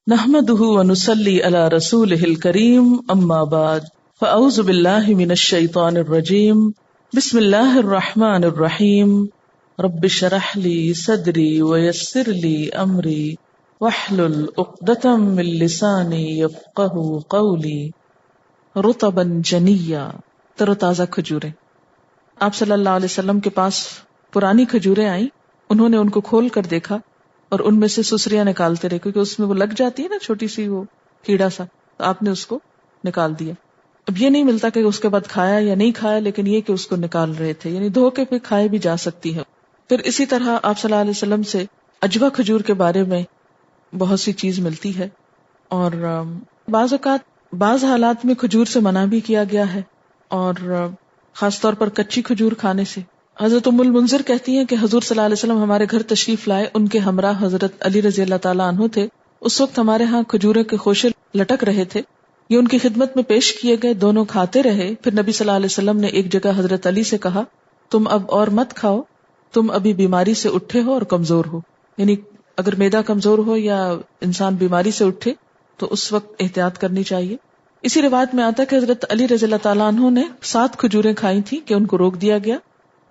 نحمده ونصلي على رسوله الكريم اما بعد فاعوذ بالله من الشيطان الرجيم بسم الله الرحمن الرحيم رب اشرح لي صدري ويسر لي امري واحلل عقدة من لساني يفقهوا قولي رطبا جنيا. تر و تازہ کھجوریں. آپ صلی اللہ علیہ وسلم کے پاس پرانی کھجوریں آئیں. انہوں نے ان کو کھول کر دیکھا اور ان میں سے سسریاں نکالتے رہے, کیونکہ اس میں وہ لگ جاتی ہے نا چھوٹی سی وہ کیڑا سا, تو آپ نے اس کو نکال دیا. اب یہ نہیں ملتا کہ اس کے بعد کھایا یا نہیں کھایا, لیکن یہ کہ اس کو نکال رہے تھے, یعنی دھو کے پھر کھائے بھی جا سکتی ہے. پھر اسی طرح آپ صلی اللہ علیہ وسلم سے اجوا کھجور کے بارے میں بہت سی چیز ملتی ہے, اور بعض اوقات بعض حالات میں کھجور سے منع بھی کیا گیا ہے, اور خاص طور پر کچی کھجور کھانے سے. حضرت ام المنذر کہتی ہیں کہ حضور صلی اللہ علیہ وسلم ہمارے گھر تشریف لائے, ان کے ہمراہ حضرت علی رضی اللہ تعالیٰ عنہ تھے. اس وقت ہمارے ہاں کھجورے کے خوشے لٹک رہے تھے, یہ ان کی خدمت میں پیش کیے گئے, دونوں کھاتے رہے. پھر نبی صلی اللہ علیہ وسلم نے ایک جگہ حضرت علی سے کہا, تم اب اور مت کھاؤ, تم ابھی بیماری سے اٹھے ہو اور کمزور ہو. یعنی اگر معدہ کمزور ہو یا انسان بیماری سے اٹھے تو اس وقت احتیاط کرنی چاہیے. اسی روایت میں آتا ہے کہ حضرت علی رضی اللہ تعالیٰ عنہ نے 7 کھجوریں کھائی تھی کہ ان کو روک دیا گیا.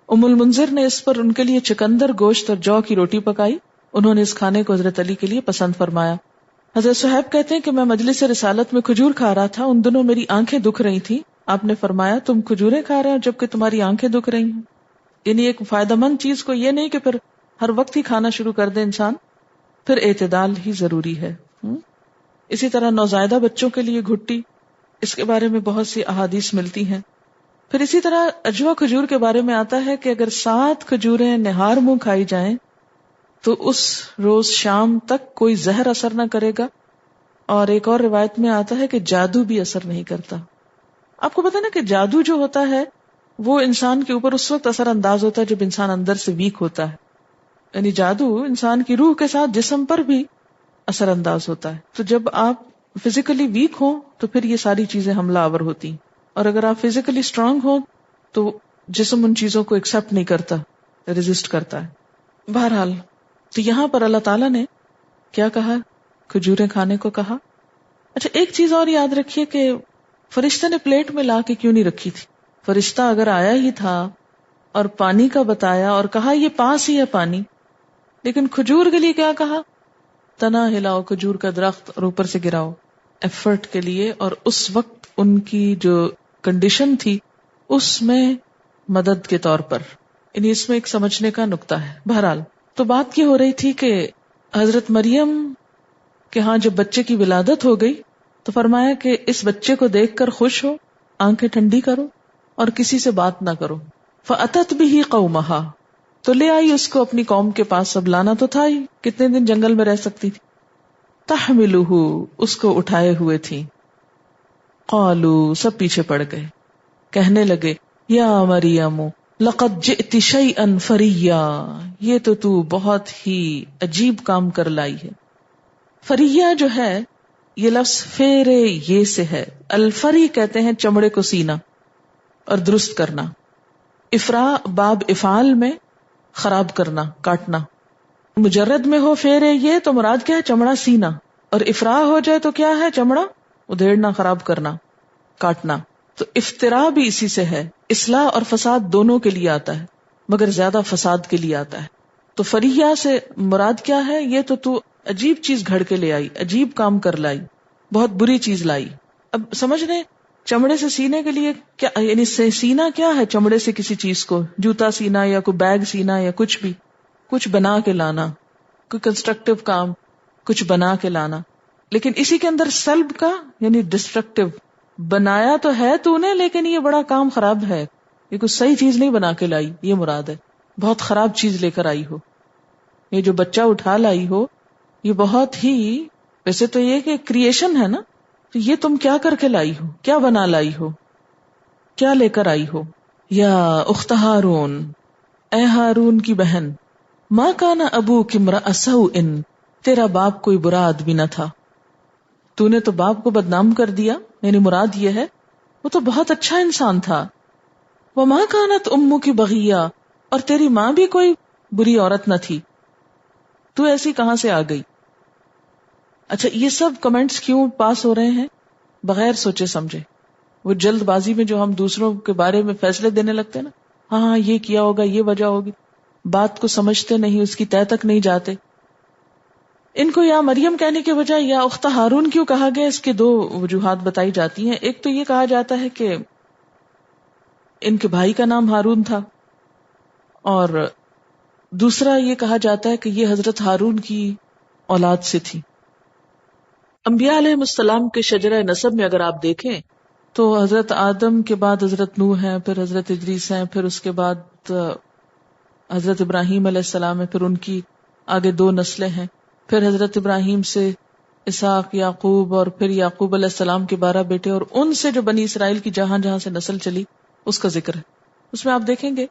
ام المنذر نے اس پر ان کے لیے چکندر, گوشت اور جو کی روٹی پکائی. انہوں نے اس کھانے کو حضرت علی کے لیے پسند فرمایا. حضرت صہیب کہتے ہیں کہ میں مجلس رسالت میں کھجور کھا رہا تھا, ان دنوں میری آنکھیں دکھ رہی تھی. آپ نے فرمایا, تم کھجوریں کھا رہے ہو جبکہ تمہاری آنکھیں دکھ رہی ہیں. یعنی ایک فائدہ مند چیز کو یہ نہیں کہ پھر ہر وقت ہی کھانا شروع کر دے انسان, پھر اعتدال ہی ضروری ہے. اسی طرح نوزائیدہ بچوں کے لیے گھٹی, اس کے بارے میں بہت سی احادیث ملتی ہیں. پھر اسی طرح اجوا کھجور کے بارے میں آتا ہے کہ اگر 7 کھجوریں نہار منہ کھائی جائیں تو اس روز شام تک کوئی زہر اثر نہ کرے گا. اور ایک اور روایت میں آتا ہے کہ جادو بھی اثر نہیں کرتا. آپ کو پتا نا کہ جادو جو ہوتا ہے وہ انسان کے اوپر اس وقت اثر انداز ہوتا ہے جب انسان اندر سے ویک ہوتا ہے. یعنی جادو انسان کی روح کے ساتھ جسم پر بھی اثر انداز ہوتا ہے. تو جب آپ فزیکلی ویک ہوں تو پھر یہ ساری چیزیں حملہ آور ہوتی ہیں, اور اگر آپ فزیکلی اسٹرانگ ہو تو جسم ان چیزوں کو ایکسپٹ نہیں کرتا, ریزسٹ کرتا ہے. بہرحال تو یہاں پر اللہ تعالیٰ نے کیا کہا, کھجوریں کھانے کو کہا. اچھا ایک چیز اور یاد رکھیے کہ فرشتے نے پلیٹ میں لا کے کیوں نہیں رکھی تھی. فرشتہ اگر آیا ہی تھا اور پانی کا بتایا اور کہا یہ پاس ہی ہے پانی, لیکن کھجور کے لیے کیا کہا, تنا ہلاؤ کھجور کا درخت اور اوپر سے گراؤ, ایفرٹ کے لیے. اور اس وقت ان کی جو کنڈیشن تھی اس میں مدد کے طور پر, یعنی اس میں ایک سمجھنے کا نقطہ ہے. بہرحال تو بات یہ ہو رہی تھی کہ حضرت مریم کے ہاں جب بچے کی ولادت ہو گئی تو فرمایا کہ اس بچے کو دیکھ کر خوش ہو, آنکھیں ٹھنڈی کرو اور کسی سے بات نہ کرو. فَأَتَتْ بِهِ قَوْمَهَا, تو لے آئی اس کو اپنی قوم کے پاس. اب لانا تو تھا ہی, کتنے دن جنگل میں رہ سکتی تھی. تَحْمِلُهُ, اس کو اٹھائے ہوئے تھی. قالوا, سب پیچھے پڑ گئے, کہنے لگے یا مریم لقد جئت شیئا فریا, یہ تو بہت ہی عجیب کام کر لائی ہے. فریا جو ہے یہ لفظ فیرے یہ سے ہے. الفری کہتے ہیں چمڑے کو سینا اور درست کرنا. افرا باب افعال میں خراب کرنا, کاٹنا. مجرد میں ہو فیرے یہ تو مراد کیا ہے, چمڑا سینا. اور افرا ہو جائے تو کیا ہے, چمڑا ادھیڑنا, خراب کرنا, کاٹنا. تو افترا بھی اسی سے ہے. اصلاح اور فساد دونوں کے لیے آتا ہے, مگر زیادہ فساد کے لیے آتا ہے. تو فریہ سے مراد کیا ہے, یہ تو عجیب چیز گھڑ کے لے آئی, عجیب کام کر لائی, بہت بری چیز لائی. اب سمجھ رہے چمڑے سے سینے کے لیے کیا, یعنی سینا کیا ہے چمڑے سے کسی چیز کو, جوتا سینا یا کوئی بیگ سینا یا کچھ بھی, کچھ بنا کے لانا, کوئی کنسٹرکٹیو کام کچھ بنا کے لانا. لیکن اسی کے اندر سلب کا یعنی ڈسٹرکٹیو, بنایا تو ہے تو نے لیکن یہ بڑا کام خراب ہے, یہ کچھ صحیح چیز نہیں بنا کے لائی, یہ مراد ہے. بہت خراب چیز لے کر آئی ہو, یہ جو بچہ اٹھا لائی ہو یہ بہت ہی, ویسے تو یہ کہ کریشن ہے نا, تو یہ تم کیا کر کے لائی ہو, کیا بنا لائی ہو, کیا لے کر آئی ہو. یا اخت ہارون, اے ہارون کی بہن, ما کان ابوک امرأ سوء, تیرا باپ کوئی برا آدمی نہ تھا, تو نے تو باپ کو بدنام کر دیا. یعنی مراد یہ ہے وہ تو بہت اچھا انسان تھا. وما کانت امک بغیہ, اور تیری ماں بھی کوئی بری عورت نہ تھی, تو ایسی کہاں سے آ گئی. اچھا یہ سب کمنٹس کیوں پاس ہو رہے ہیں؟ بغیر سوچے سمجھے، وہ جلد بازی میں جو ہم دوسروں کے بارے میں فیصلے دینے لگتے ہیں نا، ہاں یہ کیا ہوگا، یہ وجہ ہوگی، بات کو سمجھتے نہیں، اس کی تہ تک نہیں جاتے. ان کو یا مریم کہنے کے بجائے یا اختہ ہارون کیوں کہا گیا؟ اس کے دو وجوہات بتائی جاتی ہیں. ایک تو یہ کہا جاتا ہے کہ ان کے بھائی کا نام ہارون تھا، اور دوسرا یہ کہا جاتا ہے کہ یہ حضرت ہارون کی اولاد سے تھی. انبیاء علیہ السلام کے شجرہ نسب میں اگر آپ دیکھیں تو حضرت آدم کے بعد حضرت نوح ہیں، پھر حضرت ادریس ہیں، پھر اس کے بعد حضرت ابراہیم علیہ السلام ہے، پھر ان کی آگے دو نسلیں ہیں، پھر حضرت ابراہیم سے اسحاق، یعقوب، اور پھر یعقوب علیہ السلام کے 12 بیٹے، اور ان سے جو بنی اسرائیل کی جہاں جہاں سے نسل چلی اس کا ذکر ہے. اس میں آپ دیکھیں گے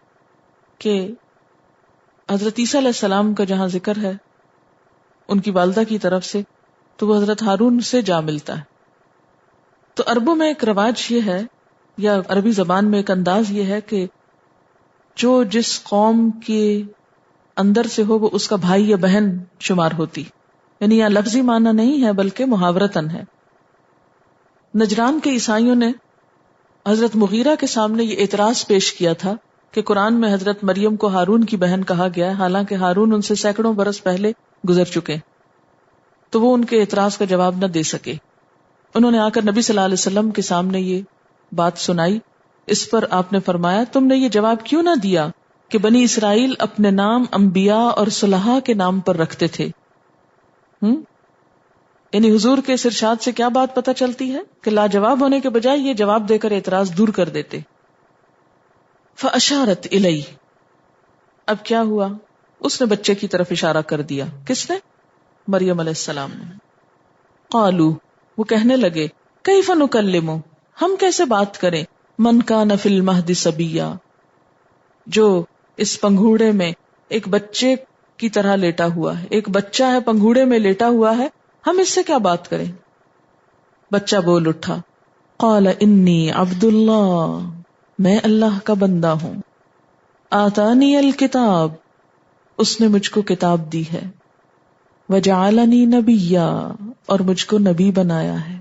کہ حضرت عیسیٰ علیہ السلام کا جہاں ذکر ہے ان کی والدہ کی طرف سے، تو وہ حضرت ہارون سے جا ملتا ہے. تو عربوں میں ایک رواج یہ ہے، یا عربی زبان میں ایک انداز یہ ہے کہ جو جس قوم کے اندر سے ہو وہ اس کا بھائی یا بہن شمار ہوتی. یعنی یہاں لفظی معنی نہیں ہے بلکہ محاورتاً ہے. نجران کے عیسائیوں نے حضرت مغیرہ کے سامنے یہ اعتراض پیش کیا تھا کہ قرآن میں حضرت مریم کو ہارون کی بہن کہا گیا ہے، حالانکہ ہارون ان سے سینکڑوں برس پہلے گزر چکے. تو وہ ان کے اعتراض کا جواب نہ دے سکے. انہوں نے آ کر نبی صلی اللہ علیہ وسلم کے سامنے یہ بات سنائی. اس پر آپ نے فرمایا تم نے یہ جواب کیوں نہ دیا کہ بنی اسرائیل اپنے نام انبیاء اور صلحاء کے نام پر رکھتے تھے. یعنی حضور کے اس ارشاد سے کیا بات پتہ چلتی ہے کہ لاجواب ہونے کے بجائے یہ جواب دے کر اعتراض دور کر دیتے. فاشارت الی، اب کیا ہوا؟ اس نے بچے کی طرف اشارہ کر دیا. کس نے؟ مریم علیہ السلام نے. قالو، وہ کہنے لگے کیف نکلم، ہم کیسے بات کریں، من کان فی المہد صبیا، جو اس پنگھوڑے میں ایک بچے کی طرح لیٹا ہوا ہے، ایک بچہ ہے پنگھوڑے میں لیٹا ہوا ہے، ہم اس سے کیا بات کریں؟ بچہ بول اٹھا قال انی عبد اللہ، میں اللہ کا بندہ ہوں، آتانی الکتاب، اس نے مجھ کو کتاب دی ہے، وجعلنی نبیا، اور مجھ کو نبی بنایا ہے.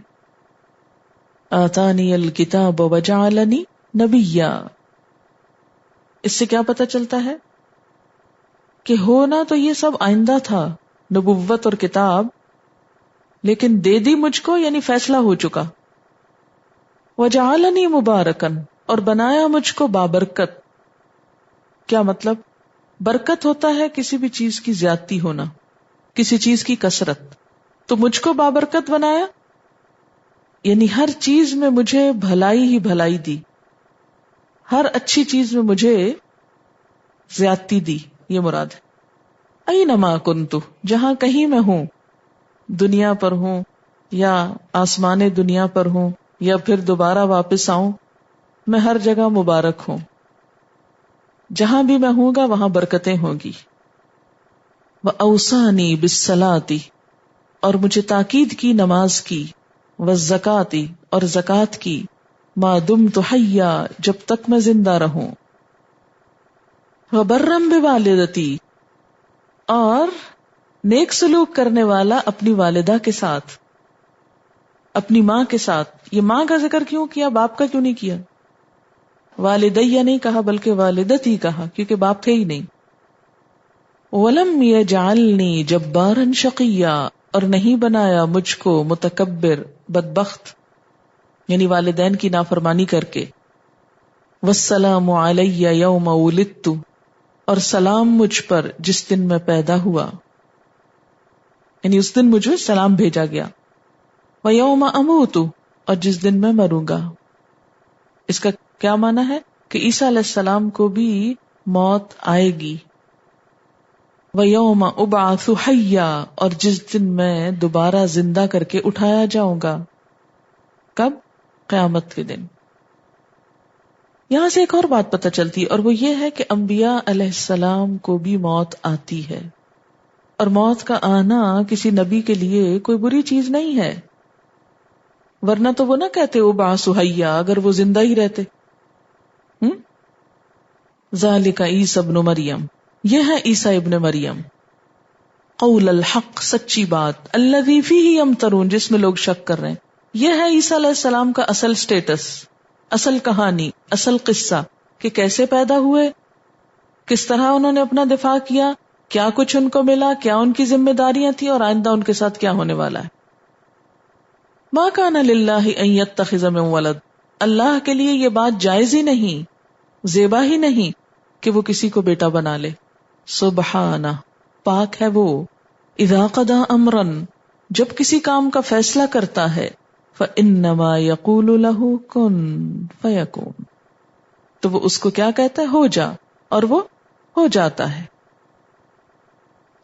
آتانی الکتاب وجعلنی نبیا، اس سے کیا پتہ چلتا ہے کہ ہونا تو یہ سب آئندہ تھا، نبوت اور کتاب، لیکن دے دی مجھ کو، یعنی فیصلہ ہو چکا. وجعلنی مبارکن، اور بنایا مجھ کو بابرکت. کیا مطلب؟ برکت ہوتا ہے کسی بھی چیز کی زیادتی ہونا، کسی چیز کی کثرت. تو مجھ کو بابرکت بنایا، یعنی ہر چیز میں مجھے بھلائی ہی بھلائی دی، ہر اچھی چیز میں مجھے زیادتی دی، یہ مراد ہے. اینما کنتو، جہاں کہیں میں ہوں، دنیا پر ہوں یا آسمان دنیا پر ہوں یا پھر دوبارہ واپس آؤں، میں ہر جگہ مبارک ہوں. جہاں بھی میں ہوں گا وہاں برکتیں ہوں گی. وَأَوْصَانِي بِالصَّلَاةِ، اور مجھے تاکید کی نماز کی، وَالزَّكَاةِ، اور زکوٰۃ کی، مَا دُمْتُ حَيًّا، جب تک میں زندہ رہوں. وَبَرًّا بِوَالِدَتِي، اور نیک سلوک کرنے والا اپنی والدہ کے ساتھ، اپنی ماں کے ساتھ. یہ ماں کا ذکر کیوں کیا، باپ کا کیوں نہیں کیا؟ والدیہ نہیں کہا بلکہ والدتی کہا، کیونکہ باپ تھے ہی نہیں. وَلَمْ يَجْعَلْنِي جَبَّارًا شَقِيًّا، اور نہیں بنایا مجھ کو متکبر، بدبخت، یعنی والدین کی نافرمانی کر کے. وَالسَّلَامُ عَلَيَّ يَوْمَ وُلِدتُّ، اور سلام مجھ پر جس دن میں پیدا ہوا، یعنی اس دن مجھے سلام بھیجا گیا. وَيَوْمَ أَمُوتُ، اور جس دن میں مروں گا. اس کا کیا معنی ہے کہ عیسیٰ علیہ السلام کو بھی موت آئے گی. وَيَوْمَ أُبْعَثُ حَيًّا، اور جس دن میں دوبارہ زندہ کر کے اٹھایا جاؤں گا. کب؟ قیامت کے دن. یہاں سے ایک اور بات پتہ چلتی، اور وہ یہ ہے کہ انبیاء علیہ السلام کو بھی موت آتی ہے، اور موت کا آنا کسی نبی کے لیے کوئی بری چیز نہیں ہے. ورنہ تو وہ نہ کہتے اُبْعَثُ حَيًّا اگر وہ زندہ ہی رہتے. ذَلِكَ عِیسیٰ ابْنُ مریم، یہ ہے عیسیٰ ابن مریم. قول الحق، سچی بات، الذی فیہ یمترون، جس میں لوگ شک کر رہے ہیں. یہ ہے عیسیٰ علیہ السلام کا اصل سٹیٹس، اصل کہانی، اصل قصہ کہ کیسے پیدا ہوئے، کس طرح انہوں نے اپنا دفاع کیا، کیا کچھ ان کو ملا، کیا ان کی ذمہ داریاں تھیں، اور آئندہ ان کے ساتھ کیا ہونے والا ہے. ما کان للہ ان یتخذ من ولد، اللہ کے لیے یہ بات جائز ہی نہیں، زیبا ہی نہیں کہ وہ کسی کو بیٹا بنا لے. سبحانہ، پاک ہے وہ. اذا قضى امرا، جب کسی کام کا فیصلہ کرتا ہے، فانما یقول له کن فیکون، تو وہ اس کو کیا کہتا ہے، ہو جا، اور وہ ہو جاتا ہے.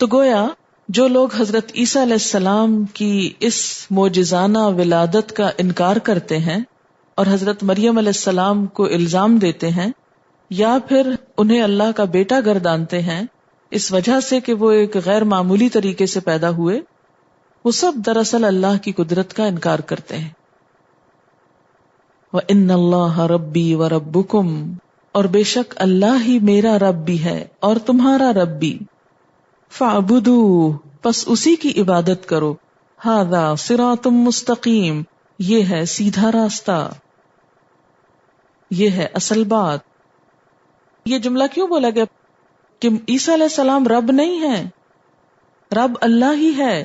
تو گویا جو لوگ حضرت عیسیٰ علیہ السلام کی اس معجزانہ ولادت کا انکار کرتے ہیں اور حضرت مریم علیہ السلام کو الزام دیتے ہیں یا پھر انہیں اللہ کا بیٹا گردانتے ہیں اس وجہ سے کہ وہ ایک غیر معمولی طریقے سے پیدا ہوئے، وہ سب دراصل اللہ کی قدرت کا انکار کرتے ہیں. وَإِنَّ اللَّهَ رَبِّي وَرَبُّكُمْ، اور بے شک اللہ ہی میرا رب بھی ہے اور تمہارا رب بھی. فَاعْبُدُوهُ، پس اسی کی عبادت کرو. هَذَا صِرَاطٌ مُسْتَقِيمٌ، یہ ہے سیدھا راستہ، یہ ہے اصل بات. یہ جملہ کیوں بولا گیا کہ عیسیٰ علیہ السلام رب نہیں ہے، رب اللہ ہی ہے،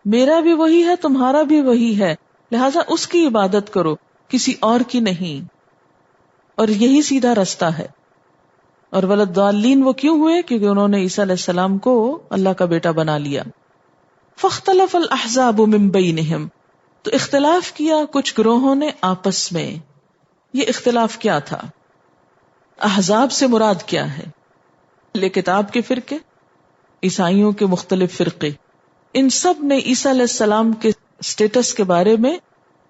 میرا بھی وہی ہے، تمہارا بھی وہی ہے، لہذا اس کی عبادت کرو، کسی اور کی نہیں، اور یہی سیدھا رستہ ہے. اور ولضالین وہ کیوں ہوئے؟ کیونکہ انہوں نے عیسیٰ علیہ السلام کو اللہ کا بیٹا بنا لیا. فاختلف الاحزاب من بینہم، تو اختلاف کیا کچھ گروہوں نے آپس میں. یہ اختلاف کیا تھا؟ احزاب سے مراد کیا ہے؟ اہل کتاب کے فرقے، عیسائیوں کے مختلف فرقے، ان سب نے عیسیٰ علیہ السلام کے سٹیٹس کے بارے میں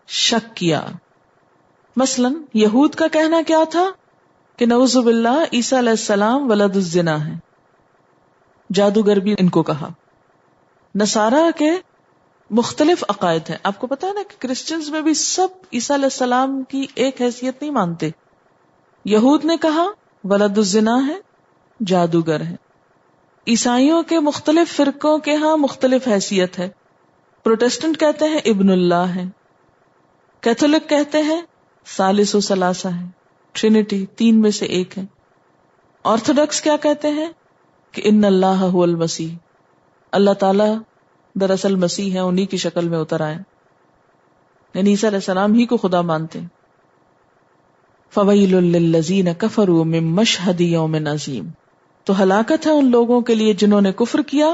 شک کیا. مثلا یہود کا کہنا کیا تھا کہ نعوذ باللہ عیسیٰ علیہ السلام ولد الزنا ہے، جادوگر بھی ان کو کہا. نصارہ کے مختلف عقائد ہیں، آپ کو پتا ہے نا کہ کرسچنز میں بھی سب عیسیٰ علیہ السلام کی ایک حیثیت نہیں مانتے. یہود نے کہا ولد الزنا ہے، جادوگر ہے. عیسائیوں کے مختلف فرقوں کے ہاں مختلف حیثیت ہے. پروٹسٹنٹ کہتے ہیں ابن اللہ ہے، کیتھولک کہتے ہیں ثالث و ثلاثہ ہے، ٹرینٹی، تین میں سے ایک ہے. آرتھوڈکس کیا کہتے ہیں کہ ان اللہ هو المسیح، اللہ تعالی دراصل مسیح ہے، انہی کی شکل میں اتر آئے، یعنی عیسیٰ علیہ السلام ہی کو خدا مانتے ہیں. فویل للذین کفروا من مشہد یوم عظیم، تو ہلاکت ہے ان لوگوں کے لیے جنہوں نے کفر کیا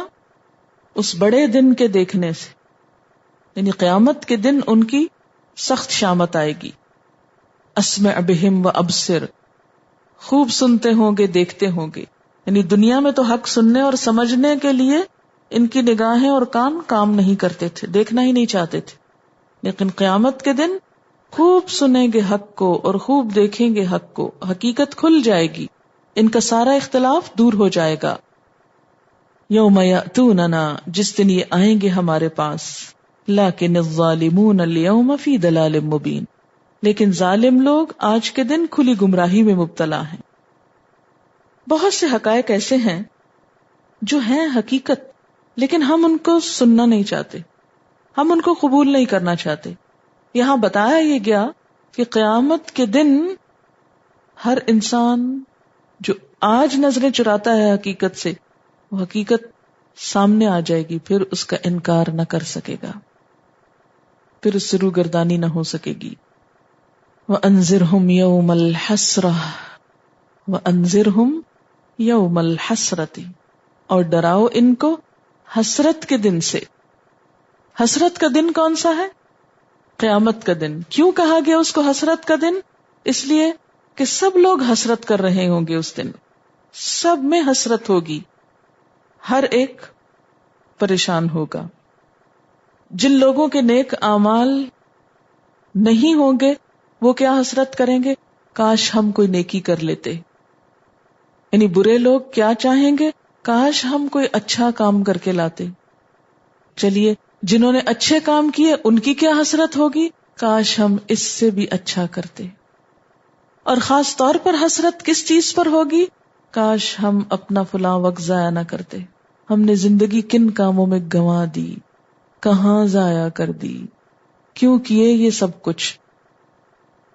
اس بڑے دن کے دیکھنے سے، یعنی قیامت کے دن ان کی سخت شامت آئے گی. اسمع بہم و ابصر، خوب سنتے ہوں گے، دیکھتے ہوں گے، یعنی دنیا میں تو حق سننے اور سمجھنے کے لیے ان کی نگاہیں اور کان کام نہیں کرتے تھے، دیکھنا ہی نہیں چاہتے تھے، لیکن قیامت کے دن خوب سنیں گے حق کو اور خوب دیکھیں گے حق کو، حقیقت کھل جائے گی، ان کا سارا اختلاف دور ہو جائے گا. یوم یأتوننا، جس دن یہ آئیں گے ہمارے پاس، لیکن الظالمون اليوم فی ضلال مبین، لیکن ظالم لوگ آج کے دن کھلی گمراہی میں مبتلا ہیں. بہت سے حقائق ایسے ہیں جو ہیں حقیقت لیکن ہم ان کو سننا نہیں چاہتے، ہم ان کو قبول نہیں کرنا چاہتے. یہاں بتایا یہ گیا کہ قیامت کے دن ہر انسان جو آج نظریں چراتا ہے حقیقت سے، وہ حقیقت سامنے آ جائے گی، پھر اس کا انکار نہ کر سکے گا، پھر اس سے روگردانی نہ ہو سکے گی. وَأَنذِرْهُمْ يَوْمَ الْحَسْرَةِ، وَأَنذِرْهُمْ يَوْمَ الْحَسْرَةِ، اور ڈراؤ ان کو حسرت کے دن سے. حسرت کا دن کون سا ہے؟ قیامت کا دن. کیوں کہا گیا اس کو حسرت کا دن؟ اس لیے کہ سب لوگ حسرت کر رہے ہوں گے اس دن، سب میں حسرت ہوگی، ہر ایک پریشان ہوگا. جن لوگوں کے نیک اعمال نہیں ہوں گے وہ کیا حسرت کریں گے؟ کاش ہم کوئی نیکی کر لیتے. یعنی برے لوگ کیا چاہیں گے؟ کاش ہم کوئی اچھا کام کر کے لاتے. چلیے جنہوں نے اچھے کام کیے ان کی کیا حسرت ہوگی؟ کاش ہم اس سے بھی اچھا کرتے. اور خاص طور پر حسرت کس چیز پر ہوگی؟ کاش ہم اپنا فلاں وقت ضائع نہ کرتے، ہم نے زندگی کن کاموں میں گنوا دی، کہاں ضائع کر دی، کیوں کیے یہ سب کچھ؟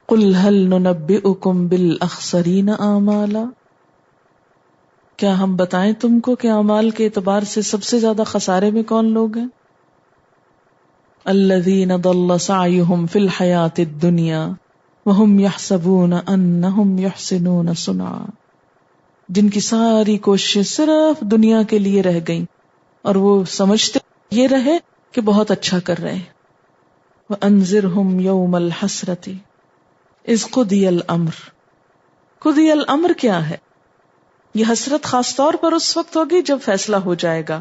قل هل ننبئکم بالاخسرین اعمالا، کیا ہم بتائیں تم کو کہ اعمال کے اعتبار سے سب سے زیادہ خسارے میں کون لوگ ہیں؟ الذین ضل سعیہم فی الحیاۃ الدنیا وہم یحسبون انہم یحسنون صنعا، جن کی ساری کوششیں صرف دنیا کے لیے رہ گئیں اور وہ سمجھتے یہ رہے کہ بہت اچھا کر رہے ہیں۔ وَأَنذِرْهُمْ يَوْمَ الْحَسْرَةِ اِذْ قُضِيَ الْأَمْرُ، قُضِيَ الْأَمْرُ کیا ہے؟ یہ حسرت خاص طور پر اس وقت ہوگی جب فیصلہ ہو جائے گا،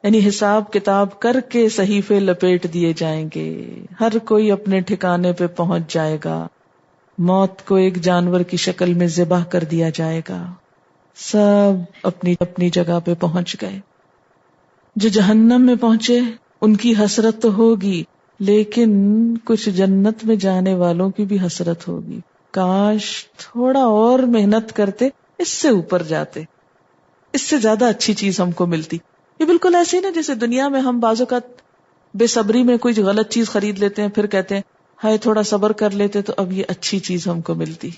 یعنی حساب کتاب کر کے صحیفے لپیٹ دیے جائیں گے، ہر کوئی اپنے ٹھکانے پہ پہنچ جائے گا، موت کو ایک جانور کی شکل میں ذبح کر دیا جائے گا، سب اپنی اپنی جگہ پہ پہنچ گئے۔ جو جہنم میں پہنچے ان کی حسرت تو ہوگی، لیکن کچھ جنت میں جانے والوں کی بھی حسرت ہوگی، کاش تھوڑا اور محنت کرتے، اس سے اوپر جاتے، اس سے زیادہ اچھی چیز ہم کو ملتی۔ یہ بالکل ایسے ہی نا جیسے دنیا میں ہم بعض اوقات بے صبری میں کوئی غلط چیز خرید لیتے ہیں، پھر کہتے ہیں ہائے تھوڑا صبر کر لیتے تو اب یہ اچھی چیز ہم کو ملتی،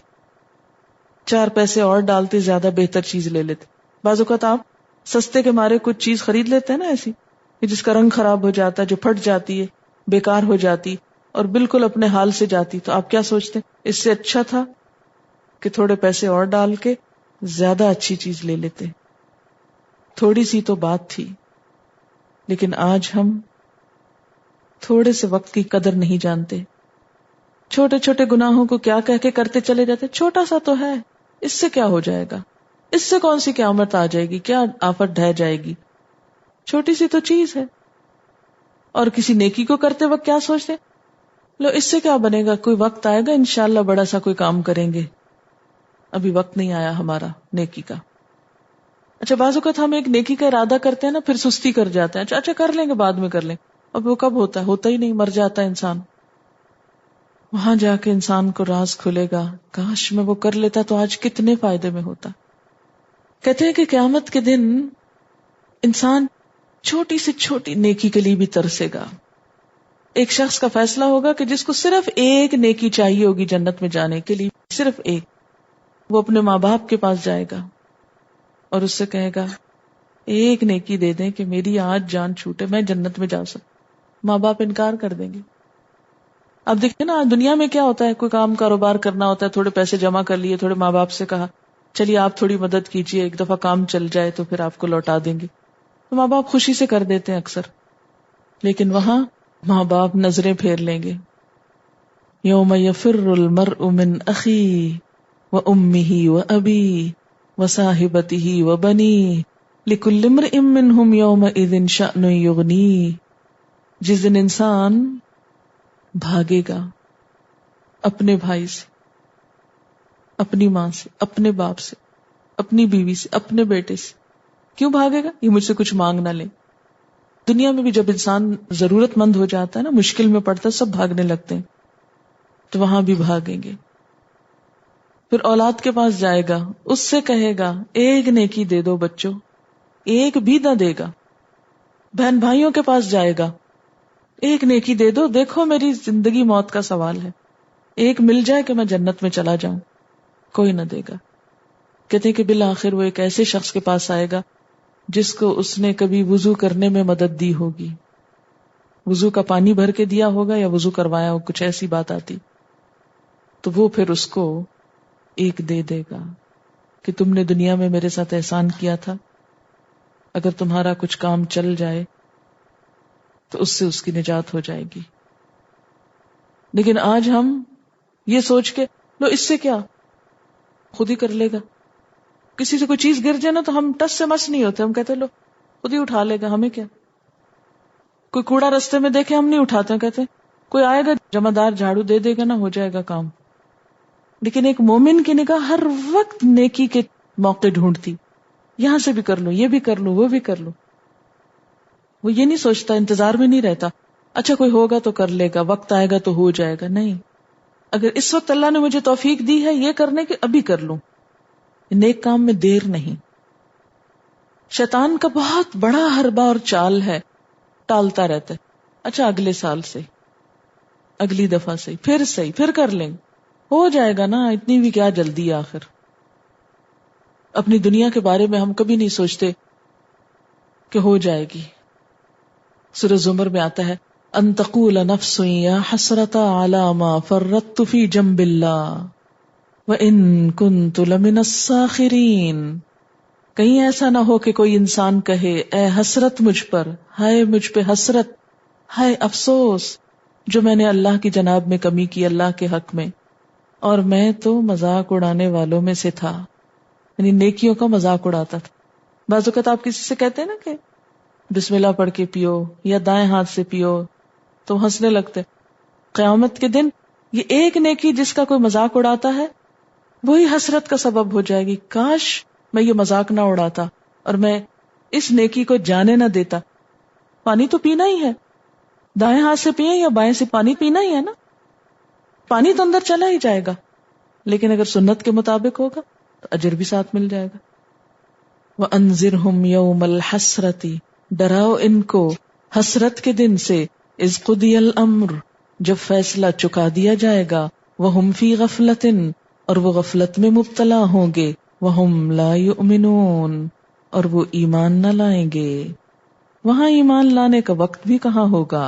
4 پیسے اور ڈالتے زیادہ بہتر چیز لے لیتے۔ بعض اوقات آپ سستے کے مارے کچھ چیز خرید لیتے ہیں نا ایسی جس کا رنگ خراب ہو جاتا ہے، جو پھٹ جاتی ہے، بیکار ہو جاتی اور بالکل اپنے حال سے جاتی، تو آپ کیا سوچتے ہیں اس سے اچھا تھا کہ تھوڑے پیسے اور ڈال کے زیادہ اچھی چیز لے لیتے۔ تھوڑی سی تو بات تھی، لیکن آج ہم تھوڑے سے وقت کی قدر نہیں جانتے، چھوٹے چھوٹے گناہوں کو کیا کہہ کے کرتے چلے جاتے، چھوٹا سا تو ہے، اس سے کیا ہو جائے گا، اس سے کون سی قیامت آ جائے گی، کیا آفت ڈھہ جائے گی، چھوٹی سی تو چیز ہے۔ اور کسی نیکی کو کرتے وقت کیا سوچتے، لو اس سے کیا بنے گا، کوئی وقت آئے گا انشاءاللہ بڑا سا کوئی کام کریں گے، ابھی وقت نہیں آیا ہمارا نیکی کا۔ اچھا بعض اوقات ہم ایک نیکی کا ارادہ کرتے ہیں نا، پھر سستی کر جاتے ہیں، اچھا کر لیں گے بعد میں کر لیں، اب وہ کب ہوتا ہے، ہوتا ہی نہیں، مر جاتا ہے انسان۔ وہاں جا کے انسان کو راز کھلے گا، کاش میں وہ کر لیتا تو آج کتنے فائدے میں ہوتا۔ کہتے ہیں کہ قیامت کے دن انسان چھوٹی سے چھوٹی نیکی کے لیے بھی ترسے گا۔ ایک شخص کا فیصلہ ہوگا کہ جس کو صرف ایک نیکی چاہیے ہوگی جنت میں جانے کے لیے، صرف ایک، وہ اپنے ماں باپ کے پاس جائے گا اور اس سے کہے گا ایک نیکی دے دیں کہ میری آج جان چھوٹے، میں جنت میں جا سکوں۔ ماں باپ انکار کر دیں گے۔ اب دیکھیں نا دنیا میں کیا ہوتا ہے، کوئی کام کاروبار کرنا ہوتا ہے، تھوڑے پیسے جمع کر لیے، تھوڑے ماں باپ سے کہا چلیے آپ تھوڑی مدد کیجیے، ایک دفعہ کام چل جائے تو پھر آپ کو لوٹا دیں گے، تو ماں باپ خوشی سے کر دیتے ہیں اکثر۔ لیکن وہاں ماں باپ نظریں پھیر لیں گے، یوم یفر المرء من اخیہ وامہ وابیہ وصاحبتہ وبنیہ لکل امرئ منہم یومئذ شأن یغنیہ، جس دن انسان بھاگے گا اپنے بھائی سے، اپنی ماں سے، اپنے باپ سے، اپنی بیوی سے، اپنے بیٹے سے۔ کیوں بھاگے گا؟ یہ مجھ سے کچھ مانگ نہ لے۔ دنیا میں بھی جب انسان ضرورت مند ہو جاتا ہے نا، مشکل میں پڑتا ہے، سب بھاگنے لگتے ہیں، تو وہاں بھی بھاگیں گے۔ پھر اولاد کے پاس جائے گا، اس سے کہے گا ایک نیکی دے دو بچوں، ایک بھی نہ دے گا۔ بہن بھائیوں کے پاس جائے گا، ایک نیکی دے دو، دیکھو میری زندگی موت کا سوال ہے، ایک مل جائے کہ میں جنت میں چلا جاؤں، کوئی نہ دے گا۔ کہتے ہیں کہ بالآخر وہ ایک ایسے شخص کے پاس آئے گا جس کو اس نے کبھی وضو کرنے میں مدد دی ہوگی، وضو کا پانی بھر کے دیا ہوگا یا وضو کروایا ہو، کچھ ایسی بات آتی، تو وہ پھر اس کو ایک دے دے گا کہ تم نے دنیا میں میرے ساتھ احسان کیا تھا، اگر تمہارا کچھ کام چل جائے تو اس سے اس کی نجات ہو جائے گی۔ لیکن آج ہم یہ سوچ کے لو اس سے کیا، خود ہی کر لے گا۔ کسی سے کوئی چیز گر جائے نا تو ہم ٹس سے مس نہیں ہوتے، ہم کہتے لو خود ہی اٹھا لے گا، ہمیں کیا۔ کوئی کوڑا رستے میں دیکھے ہم نہیں اٹھاتے، کہتے کوئی آئے گا جمع دار جھاڑو دے دے گا نا، ہو جائے گا کام۔ لیکن ایک مومن کی نگاہ ہر وقت نیکی کے موقع ڈھونڈتی، یہاں سے بھی کر لو، یہ بھی کر لو، وہ بھی کر لو۔ وہ یہ نہیں سوچتا، انتظار میں نہیں رہتا اچھا کوئی ہوگا تو کر لے گا، وقت آئے گا تو ہو جائے گا۔ نہیں، اگر اس وقت اللہ نے مجھے توفیق دی ہے یہ کرنے کی، ابھی کر لوں۔ نیک کام میں دیر نہیں۔ شیطان کا بہت بڑا حربہ اور چال ہے، ٹالتا رہتا ہے، اچھا اگلے سال سے، اگلی دفعہ سے، پھر کر لیں، ہو جائے گا نا، اتنی بھی کیا جلدی ہے آخر۔ اپنی دنیا کے بارے میں ہم کبھی نہیں سوچتے کہ ہو جائے گی۔ سورہ زمر میں آتا ہے ان تقول نفس یا حسرۃ علی ما فرطت فی جنب اللہ وان کنت لمن الساخرین، کہیں ایسا نہ ہو کہ کوئی انسان کہے اے حسرت مجھ پر، ہائے مجھ پہ حسرت، ہائے افسوس جو میں نے اللہ کی جناب میں کمی کی، اللہ کے حق میں، اور میں تو مذاق اڑانے والوں میں سے تھا، یعنی نیکیوں کا مذاق اڑاتا تھا۔ بعض اوقات آپ کسی سے کہتے ہیں نا کہ بسم اللہ پڑھ کے پیو یا دائیں ہاتھ سے پیو تو ہنسنے لگتے، قیامت کے دن یہ ایک نیکی جس کا کوئی مذاق اڑاتا ہے وہی حسرت کا سبب ہو جائے گی، کاش میں یہ مذاق نہ اڑاتا اور میں اس نیکی کو جانے نہ دیتا۔ پانی تو پینا ہی ہے، دائیں ہاتھ سے پیئے یا بائیں سے، پانی پینا ہی ہے نا، پانی تو اندر چلا ہی جائے گا، لیکن اگر سنت کے مطابق ہوگا تو اجر بھی ساتھ مل جائے گا۔ وَأَنذِرْهُمْ يَوْمَ الْحَسْرَةِ، ڈراؤ ان کو حسرت کے دن سے، اذ قضی الامر، جب فیصلہ چکا دیا جائے گا، وَهُمْ فِي غَفْلَةٍ، اور وہ غفلت میں مبتلا ہوں گے، وَهُمْ لَا يُؤْمِنُونَ، اور وہ ایمان نہ لائیں گے۔ وہاں ایمان لانے کا وقت بھی کہاں ہوگا۔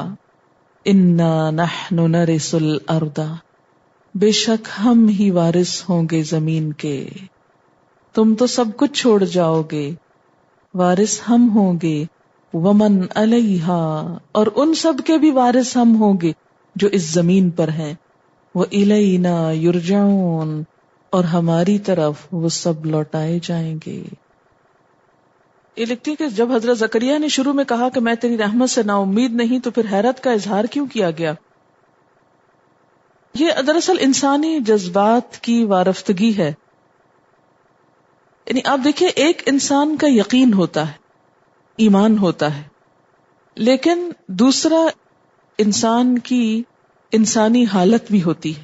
اِنَّا نَحْنُ نَرِثُ الْأَرْضَ، بے شک ہم ہی وارث ہوں گے زمین کے، تم تو سب کچھ چھوڑ جاؤ گے، وارث ہم ہوں گے، ومن علیہا، اور ان سب کے بھی وارث ہم ہوں گے جو اس زمین پر ہیں، وإلینا یرجعون، اور ہماری طرف وہ سب لوٹائے جائیں گے۔ یہ لکھتی ہے کہ جب حضرت زکریا نے شروع میں کہا کہ میں تیری رحمت سے نا امید نہیں، تو پھر حیرت کا اظہار کیوں کیا گیا؟ یہ دراصل انسانی جذبات کی وارفتگی ہے۔ یعنی آپ دیکھیں، ایک انسان کا یقین ہوتا ہے، ایمان ہوتا ہے، لیکن دوسرا انسان کی انسانی حالت بھی ہوتی ہے،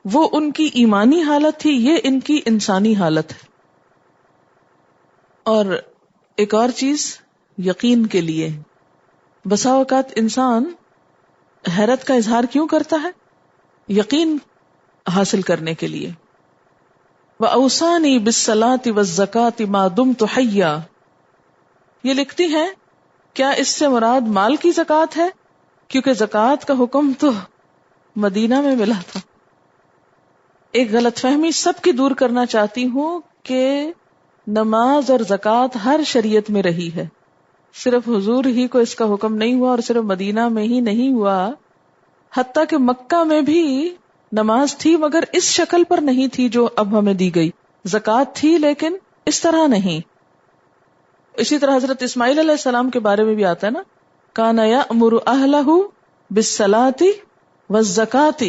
وہ ان کی ایمانی حالت تھی، یہ ان کی انسانی حالت ہے۔ اور ایک اور چیز یقین کے لیے، بسا اوقات انسان حیرت کا اظہار کیوں کرتا ہے؟ یقین حاصل کرنے کے لیے۔ وَأَوْصَانِي بِالصَّلَاةِ وَالزَّكَاةِ مَا دُمْتُ حَيًّا، یہ لکھتی ہے کیا اس سے مراد مال کی زکوٰۃ ہے؟ کیونکہ زکوٰۃ کا حکم تو مدینہ میں ملا تھا۔ ایک غلط فہمی سب کی دور کرنا چاہتی ہوں کہ نماز اور زکوٰۃ ہر شریعت میں رہی ہے، صرف حضور ہی کو اس کا حکم نہیں ہوا، اور صرف مدینہ میں ہی نہیں ہوا، حتیٰ کہ مکہ میں بھی نماز تھی مگر اس شکل پر نہیں تھی جو اب ہمیں دی گئی، زکوٰۃ تھی لیکن اس طرح نہیں۔ اسی طرح حضرت اسماعیل علیہ السلام کے بارے میں بھی آتا ہے نا، کان یأمر اہلہ بالصلاۃ والزکاۃ،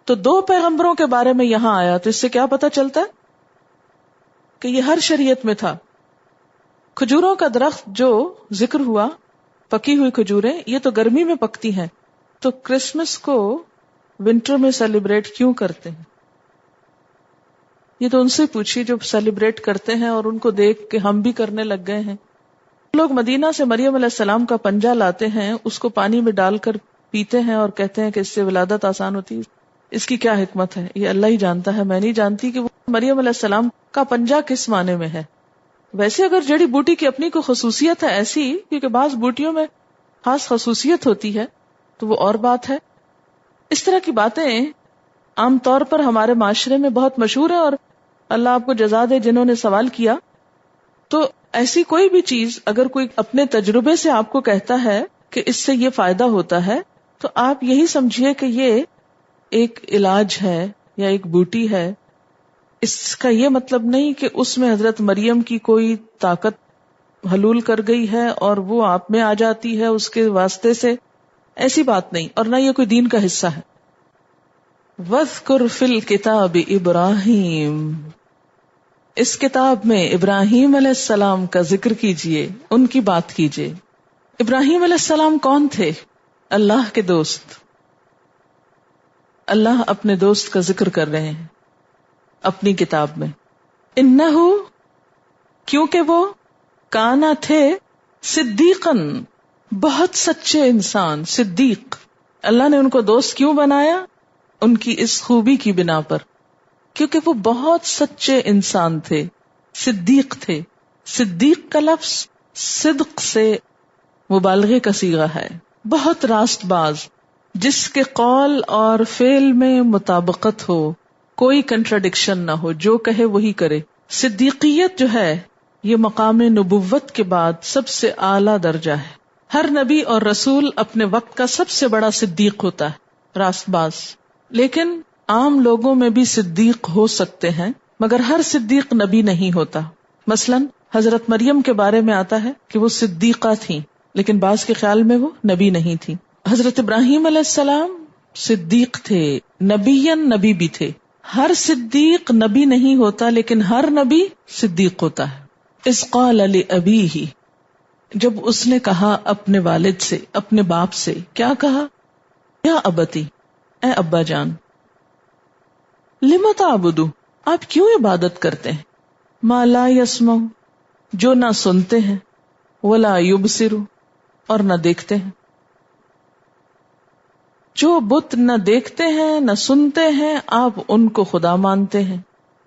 تو دو پیغمبروں کے بارے میں یہاں آیا، تو اس سے کیا پتہ چلتا ہے کہ یہ ہر شریعت میں تھا۔ کھجوروں کا درخت جو ذکر ہوا، پکی ہوئی کھجوریں، یہ تو گرمی میں پکتی ہیں، تو کرسمس کو ونٹر میں سیلیبریٹ کیوں کرتے ہیں؟ یہ تو ان سے پوچھیے جو سیلیبریٹ کرتے ہیں اور ان کو دیکھ کے ہم بھی کرنے لگ گئے ہیں۔ لوگ مدینہ سے مریم علیہ السلام کا پنجہ لاتے ہیں، اس کو پانی میں ڈال کر پیتے ہیں اور کہتے ہیں کہ اس سے ولادت آسان ہوتی ہے۔ اس کی کیا حکمت ہے یہ اللہ ہی جانتا ہے، میں نہیں جانتی کہ وہ مریم علیہ السلام کا پنجہ کس معنی میں ہے۔ ویسے اگر جڑی بوٹی کی اپنی کوئی خصوصیت ہے ایسی، کیونکہ بعض بوٹیوں میں خاص خصوصیت ہوتی ہے، تو وہ اور بات ہے۔ اس طرح کی باتیں عام طور پر ہمارے معاشرے میں بہت مشہور ہے، اور اللہ آپ کو جزا دے جنہوں نے سوال کیا۔ تو ایسی کوئی بھی چیز اگر کوئی اپنے تجربے سے آپ کو کہتا ہے کہ اس سے یہ فائدہ ہوتا ہے، تو آپ یہی سمجھیے کہ یہ ایک علاج ہے یا ایک بوٹی ہے۔ اس کا یہ مطلب نہیں کہ اس میں حضرت مریم کی کوئی طاقت حلول کر گئی ہے اور وہ آپ میں آ جاتی ہے اس کے واسطے سے، ایسی بات نہیں، اور نہ یہ کوئی دین کا حصہ ہے۔ وَاذْكُرْ فِي الْكِتَابِ إِبْرَاهِيمَ، اس کتاب میں ابراہیم علیہ السلام کا ذکر کیجئے، ان کی بات کیجئے۔ ابراہیم علیہ السلام کون تھے؟ اللہ کے دوست۔ اللہ اپنے دوست کا ذکر کر رہے ہیں اپنی کتاب میں۔ انہو، کیونکہ وہ کانا تھے صدیقاً بہت سچے انسان. صدیق اللہ نے ان کو دوست کیوں بنایا؟ ان کی اس خوبی کی بنا پر، کیونکہ وہ بہت سچے انسان تھے، صدیق تھے. صدیق کا لفظ صدق سے مبالغے کا صیغہ ہے، بہت راست باز، جس کے قول اور فعل میں مطابقت ہو، کوئی کنٹراڈکشن نہ ہو، جو کہے وہی کرے. صدیقیت جو ہے یہ مقام نبوت کے بعد سب سے اعلیٰ درجہ ہے. ہر نبی اور رسول اپنے وقت کا سب سے بڑا صدیق ہوتا ہے، راست باز. لیکن عام لوگوں میں بھی صدیق ہو سکتے ہیں، مگر ہر صدیق نبی نہیں ہوتا. مثلا حضرت مریم کے بارے میں آتا ہے کہ وہ صدیقہ تھیں، لیکن بعض کے خیال میں وہ نبی نہیں تھی. حضرت ابراہیم علیہ السلام صدیق تھے، نبی بھی تھے. ہر صدیق نبی نہیں ہوتا، لیکن ہر نبی صدیق ہوتا ہے. اذ قال لأبیہ، جب اس نے کہا اپنے والد سے، اپنے باپ سے، کیا کہا؟ یا ابتی، اے ابا جان. لم تعبدو، آپ کیوں عبادت کرتے ہیں؟ ما لا یسمع، جو نہ سنتے ہیں، ولا یبصر، اور نہ دیکھتے ہیں. جو بت نہ دیکھتے ہیں نہ سنتے ہیں، آپ ان کو خدا مانتے ہیں.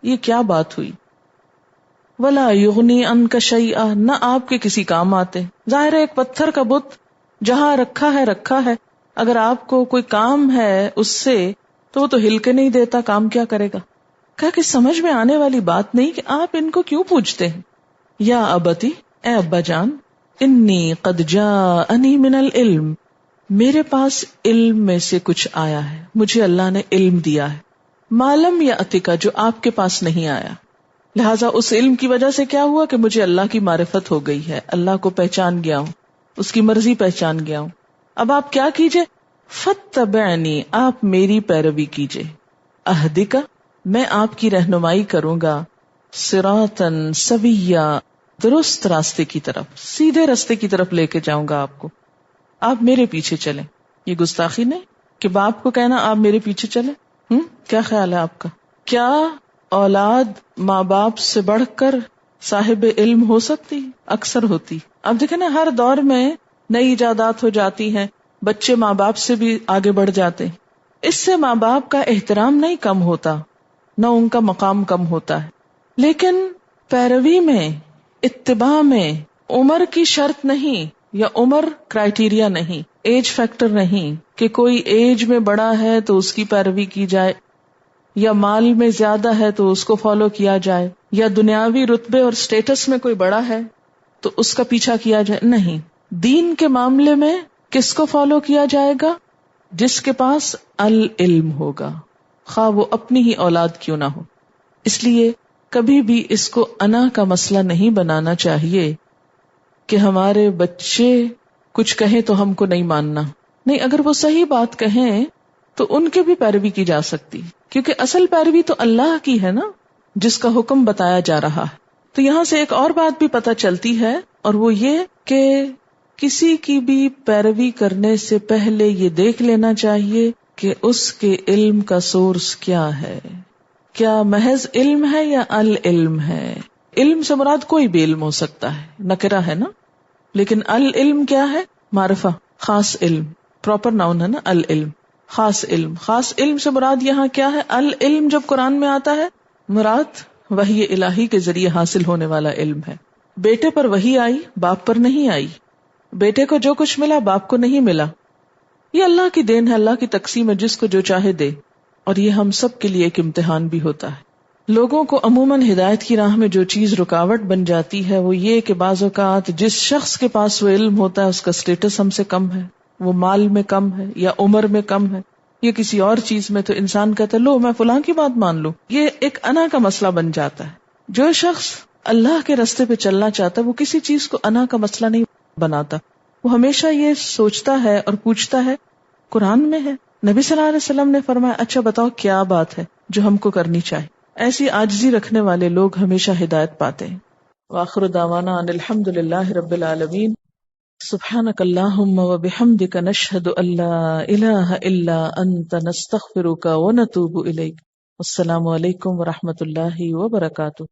یہ کیا بات ہوئی؟ ولا یغنی عنک شیئا، نہ آپ کے کسی کام آتے. ظاہر ہے ایک پتھر کا بت جہاں رکھا ہے، اگر آپ کو کوئی کام ہے اس سے تو وہ تو ہل کے نہیں دیتا، کام کیا کرے گا؟ کہا کہ سمجھ میں آنے والی بات نہیں کہ آپ ان کو کیوں پوچھتے ہیں. یا ابتی، اے ابا جان، انی قد جاءنی من العلم، میرے پاس علم میں سے کچھ آیا ہے، مجھے اللہ نے علم دیا ہے. معلوم یاتک، جو آپ کے پاس نہیں آیا. لہٰذا اس علم کی وجہ سے کیا ہوا کہ مجھے اللہ کی معرفت ہو گئی ہے، اللہ کو پہچان گیا ہوں، اس کی مرضی پہچان گیا ہوں. اب آپ کیا کیجئے؟ فاتبعنی، آپ میری پیروی کیجئے. اہدک، میں آپ کی رہنمائی کروں گا. صراطا سویا، درست راستے کی طرف، سیدھے راستے کی طرف لے کے جاؤں گا آپ کو. آپ میرے پیچھے چلیں. یہ گستاخی نہیں کہ باپ کو کہنا آپ میرے پیچھے چلیں؟ کیا خیال ہے آپ کا؟ کیا اولاد ماں باپ سے بڑھ کر صاحب علم ہو سکتی؟ اکثر ہوتی. اب دیکھیں نا، ہر دور میں نئی ایجادات ہو جاتی ہیں، بچے ماں باپ سے بھی آگے بڑھ جاتے ہیں. اس سے ماں باپ کا احترام نہیں کم ہوتا، نہ ان کا مقام کم ہوتا ہے. لیکن پیروی میں، اتباع میں عمر کی شرط نہیں، یا عمر کرائیٹیریا نہیں، ایج فیکٹر نہیں کہ کوئی ایج میں بڑا ہے تو اس کی پیروی کی جائے، یا مال میں زیادہ ہے تو اس کو فالو کیا جائے، یا دنیاوی رتبے اور سٹیٹس میں کوئی بڑا ہے تو اس کا پیچھا کیا جائے. نہیں، دین کے معاملے میں کس کو فالو کیا جائے گا؟ جس کے پاس العلم ہوگا، خواہ وہ اپنی ہی اولاد کیوں نہ ہو. اس لیے کبھی بھی اس کو انا کا مسئلہ نہیں بنانا چاہیے کہ ہمارے بچے کچھ کہیں تو ہم کو نہیں ماننا. نہیں، اگر وہ صحیح بات کہیں تو ان کے بھی پیروی کی جا سکتی، کیونکہ اصل پیروی تو اللہ کی ہے نا، جس کا حکم بتایا جا رہا ہے. تو یہاں سے ایک اور بات بھی پتہ چلتی ہے، اور وہ یہ کہ کسی کی بھی پیروی کرنے سے پہلے یہ دیکھ لینا چاہیے کہ اس کے علم کا سورس کیا ہے. کیا محض علم ہے یا العلم ہے؟ علم سے مراد کوئی بھی علم ہو سکتا ہے، نکرہ ہے نا. لیکن العلم کیا ہے؟ معرفہ، خاص علم، پراپر ناؤن ہے نا العلم، خاص علم. خاص علم سے مراد یہاں کیا ہے؟ العلم جب قرآن میں آتا ہے مراد وحی الہی کے ذریعے حاصل ہونے والا علم ہے. بیٹے پر وحی آئی، باپ پر نہیں آئی. بیٹے کو جو کچھ ملا باپ کو نہیں ملا. یہ اللہ کی دین ہے، اللہ کی تقسیم ہے، جس کو جو چاہے دے. اور یہ ہم سب کے لیے ایک امتحان بھی ہوتا ہے. لوگوں کو عموماً ہدایت کی راہ میں جو چیز رکاوٹ بن جاتی ہے وہ یہ کہ بعض اوقات جس شخص کے پاس وہ علم ہوتا ہے اس کا سٹیٹس ہم سے کم ہے، وہ مال میں کم ہے یا عمر میں کم ہے یا کسی اور چیز میں، تو انسان کہتا ہے لو میں فلاں کی بات مان لوں. یہ ایک انا کا مسئلہ بن جاتا ہے. جو شخص اللہ کے راستے پہ چلنا چاہتا ہے وہ کسی چیز کو انا کا مسئلہ نہیں بناتا. وہ ہمیشہ یہ سوچتا ہے اور پوچھتا ہے قرآن میں ہے، نبی صلی اللہ علیہ وسلم نے فرمایا، اچھا بتاؤ کیا بات ہے جو ہم کو کرنی چاہیے. ایسی عاجزی رکھنے والے لوگ ہمیشہ ہدایت پاتے ہیں. وآخر دعوانا ان الحمد للہ رب العالمین. سبحانک اللہم وبحمدک نشہد ان لا الہ الا انت نستغفرک ونتوب الیک. السلام علیکم ورحمۃ اللہ وبرکاتہ.